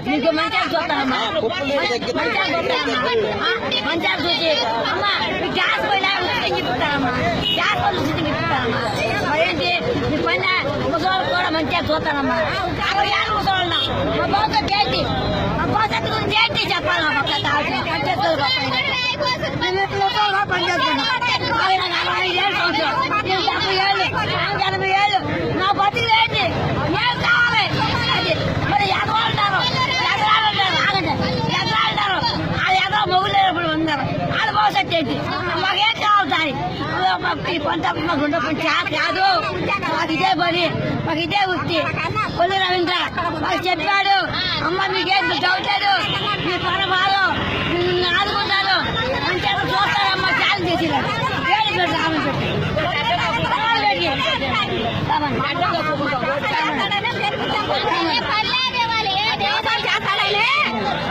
నీకు మంచిగా చూస్తానమ్మా, మంచిగా చూసి అమ్మా గ్యాస్ పోయినా ఉచితంగా ఇప్పుతానమ్మా, గ్యాస్ పోయి ఉచితంగా ఇప్పుతానమ్మా. మరేంటి నీ పైన ముసలి కూడా మంచిగా చూస్తానమ్మా. 50 ఏళ్ళు ముసలి మా భవిష్యత్తు ఏంటి, మా భవిష్యత్తు గురించి ఏంటి చెప్పాలమ్మా. పనిచేస్తుంది పనిచేస్తున్నా 45 ఏళ్ళు సంవత్సరం, 70 ఏళ్ళు 80 ఏళ్ళు నా బతుకు ఏంటి, ఏం కావాలి అది. మరి ఎదవాళ్ళంటారు ఆగండి, ఎదవాళ్ళంటారు అది ఎదవ మొగులేనప్పుడు ఉన్నారు, వాళ్ళ భవిష్యత్తు ఏంటి, మాకేం కావాలి దాని ఈ పంట మాకు ఉండకుండా చేత కాదు. మాకు ఇదే పని, మాకు ఇదే వృత్తి. కొల్లు రవీంద్ర మాకు చెప్పాడు, అమ్మ మీకేం డౌట్ లేదు, మీ పని బాగా ఆదుకుంటారు, మంచిగా చూస్తారమ్మా. ఛాలెంజ్ చేసినారు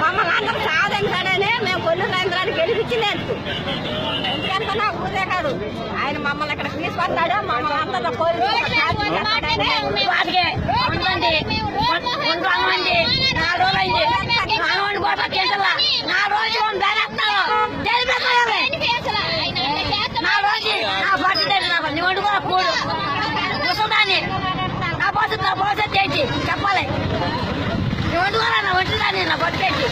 మమ్మల్ని సాధించాడనే మేము కొల్లు రవీంద్రాన్ని గెలిపించినందుకు. ఎందుకంటే ఊరే కాదు, ఆయన మమ్మల్ని ఇక్కడ తీసుకొస్తాడు. మమ్మల్ని అంతా కోరి 4 రోజులైంది, 4 కోట్ల కేసుల 4 రోజులు బేరేస్తారు. నా రోజు నా భర్త నీ వండుకున్న కూడు ముసదాన్ని నా భవిష్యత్తు ఏంటి చెప్పాలి. నీ వండుకోరా నా వండుదాన్ని నా భర్త ఏంటి.